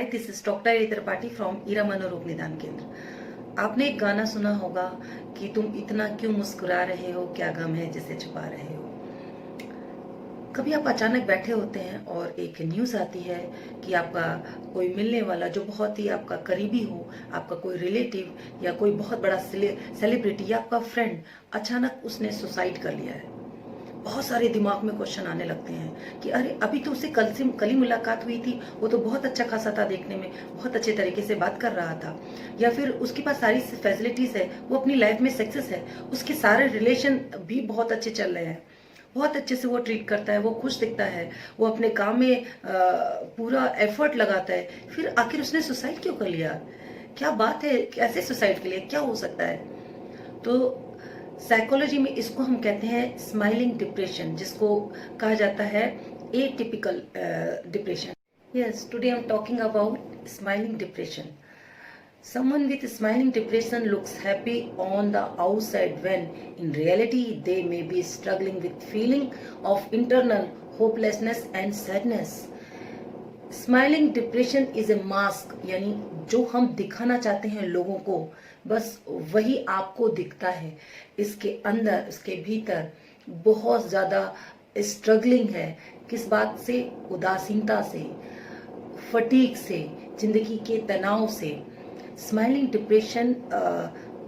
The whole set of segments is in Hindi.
This is doctor A Tripathi from Era मनोरोग निदान केंद्र। आपने एक गाना सुना होगा कि तुम इतना क्यों मुस्कुरा रहे हो, क्या गम है जिसे छुपा रहे हो। कभी आप अचानक बैठे होते हैं और एक न्यूज आती है कि आपका कोई मिलने वाला जो बहुत ही आपका करीबी हो, आपका कोई रिलेटिव या कोई बहुत बड़ा सेलिब्रिटी या आपका फ्रेंड, अचानक उसने सुसाइड कर लिया है। बहुत सारे दिमाग में क्वेश्चन आने लगते हैं कि अरे अभी तो उससे कल ही मुलाकात हुई थी, वो तो बहुत अच्छा खासा था, देखने में बहुत अच्छे तरीके से बात कर रहा था, या फिर उसके पास सारी फैसिलिटीज है, वो अपनी लाइफ में सक्सेस है, उसके सारे रिलेशन भी बहुत अच्छे चल रहे हैं, बहुत अच्छे से वो ट्रीट करता है, वो खुश दिखता है, वो अपने काम में पूरा एफर्ट लगाता है, फिर आखिर उसने सुसाइड क्यों कर लिया? क्या बात है, कैसे सुसाइड के लिए क्या हो सकता है? तो साइकोलॉजी में इसको हम कहते हैं स्माइलिंग डिप्रेशन, जिसको कहा जाता है atypical depression. Yes, today I am talking about smiling depression. Someone with smiling depression looks happy on the outside when in reality they may be struggling with feeling of internal hopelessness and sadness. Smiling depression is a mask, यानी जो हम दिखाना चाहते हैं लोगों को, बस वही आपको दिखता है। इसके अंदर, इसके भीतर बहुत ज्यादा स्ट्रगलिंग है। किस बात से? उदासीनता से, फटीग से, जिंदगी के तनाव से। स्माइलिंग डिप्रेशन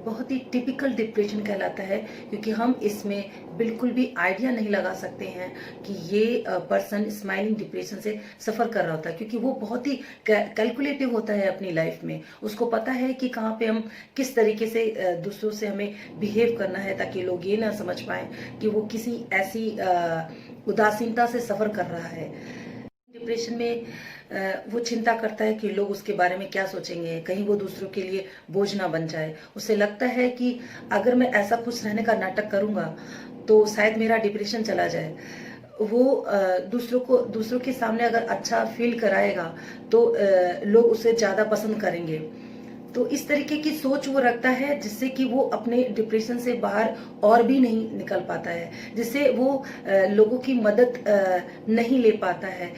बहुत ही टिपिकल डिप्रेशन कहलाता है, क्योंकि हम इसमें बिल्कुल भी आइडिया नहीं लगा सकते हैं कि ये पर्सन स्माइलिंग डिप्रेशन से सफर कर रहा होता है, क्योंकि वो बहुत ही कैलकुलेटिव होता है अपनी लाइफ में। उसको पता है कि कहाँ पे हम किस तरीके से दूसरों से हमें बिहेव करना है, ताकि लोग ये ना समझ पाए कि वो किसी ऐसी उदासीनता से सफर कर रहा है। डिप्रेशन में वो चिंता करता है कि लोग उसके बारे में क्या सोचेंगे, कहीं वो दूसरों के लिए बोझ ना बन जाए। उसे लगता है कि अगर मैं ऐसा खुश रहने का नाटक करूंगा तो शायद मेरा डिप्रेशन चला जाए। वो दूसरों के सामने अगर अच्छा फील कराएगा तो लोग उसे ज्यादा पसंद करेंगे। तो इस तरीके की सोच वो रखता है, जिससे कि वो अपने डिप्रेशन से बाहर और भी नहीं निकल पाता है, जिससे वो लोगों की मदद नहीं ले पाता है।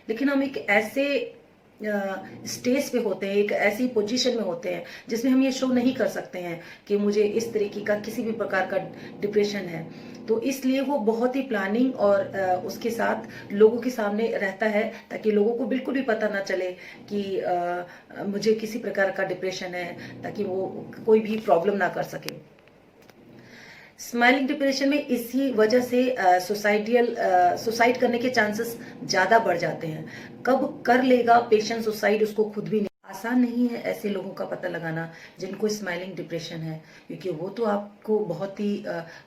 लेकिन हम एक ऐसे स्टेज पे होते हैं, एक ऐसी पोजीशन में होते हैं जिसमें हम ये शो नहीं कर सकते हैं कि मुझे इस तरीके का किसी भी प्रकार का डिप्रेशन है। तो इसलिए वो बहुत ही प्लानिंग और उसके साथ लोगों के सामने रहता है, ताकि लोगों को बिल्कुल भी पता ना चले कि मुझे किसी प्रकार का डिप्रेशन है, ताकि वो कोई भी प्रॉब्लम ना कर सके। स्माइलिंग डिप्रेशन में इसी वजह से सुसाइड करने के चांसेस ज्यादा बढ़ जाते हैं। कब कर लेगा पेशेंट सुसाइड, उसको खुद भी नहीं आसान नहीं है ऐसे लोगों का पता लगाना जिनको स्माइलिंग डिप्रेशन है, क्योंकि वो तो आपको बहुत ही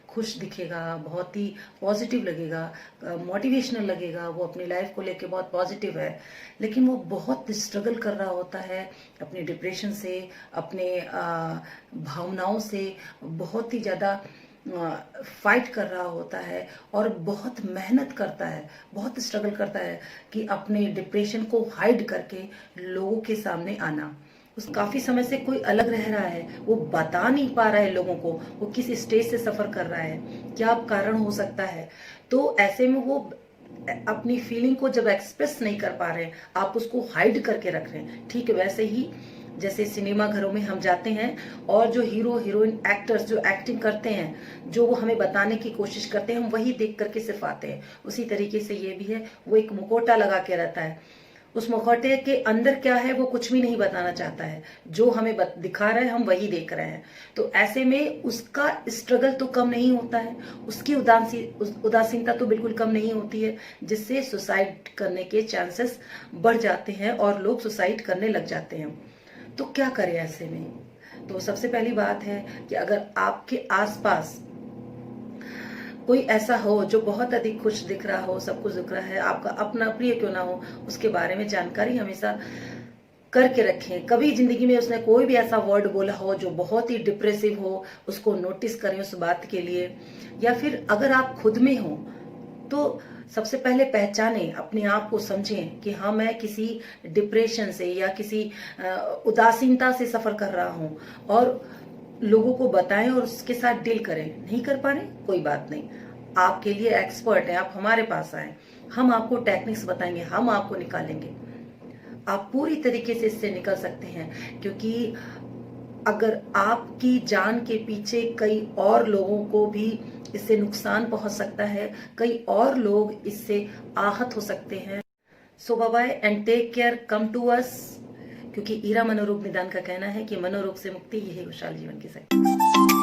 खुश दिखेगा, बहुत ही पॉजिटिव लगेगा, मोटिवेशनल लगेगा, वो अपनी लाइफ को लेके बहुत पॉजिटिव है, लेकिन वो बहुत स्ट्रगल कर रहा होता है अपने डिप्रेशन से, अपने भावनाओं से बहुत ही ज्यादा फाइट कर रहा होता है और बहुत मेहनत करता है, बहुत स्ट्रगल करता है कि अपने डिप्रेशन को हाइड करके लोगों के सामने आना। उस काफी समय से कोई अलग रह रहा है, वो बता नहीं पा रहा है लोगों को वो किस स्टेज से सफर कर रहा है, क्या कारण हो सकता है। तो ऐसे में वो अपनी फीलिंग को जब एक्सप्रेस नहीं कर पा रहे हैं, आप उसको हाइड करके रख रहे हैं। ठीक वैसे ही जैसे सिनेमा घरों में हम जाते हैं और जो हीरो हीरोइन एक्टर्स जो एक्टिंग करते हैं, जो वो हमें बताने की कोशिश करते हैं, हम वही देख करके सिर्फ आते हैं। उसी तरीके से ये भी है, वो एक मुखौटा लगा के रहता है, उस मुखौटे के अंदर क्या है वो कुछ भी नहीं बताना चाहता है, जो हमें दिखा रहा है हम वही देख रहे हैं। तो ऐसे में उसका स्ट्रगल तो कम नहीं होता है, उसकी उदासीनता तो बिल्कुल कम नहीं होती है, जिससे सुसाइड करने के चांसेस बढ़ जाते हैं और लोग सुसाइड करने लग जाते हैं। तो क्या करें ऐसे में? तो सबसे पहली बात है कि अगर आपके आसपास कोई ऐसा हो जो बहुत अधिक खुश दिख रहा हो, सब कुछ दिख रहा है, आपका अपना प्रिय क्यों ना हो, उसके बारे में जानकारी हमेशा करके रखें। कभी जिंदगी में उसने कोई भी ऐसा वर्ड बोला हो जो बहुत ही डिप्रेसिव हो, उसको नोटिस करें उस बात के लिए। या फिर अगर आप खुद में हो तो सबसे पहले पहचाने, अपने आप को समझें कि हाँ मैं किसी डिप्रेशन से या किसी उदासीनता से सफर कर रहा हूं, और लोगों को बताएं और उसके साथ डील करें। नहीं कर पा रहे, कोई बात नहीं, आपके लिए एक्सपर्ट है, आप हमारे पास आए, हम आपको टेक्निक्स बताएंगे, हम आपको निकालेंगे। आप पूरी तरीके से इससे निकल सकते हैं, क्योंकि अगर आपकी जान के पीछे कई और लोगों को भी इससे नुकसान पहुंच सकता है, कई और लोग इससे आहत हो सकते हैं। So bye bye and take care, come to us, क्योंकि ईरा मनोरोग निदान का कहना है कि मनोरोग से मुक्ति यही खुशहाल जीवन की शक्ति।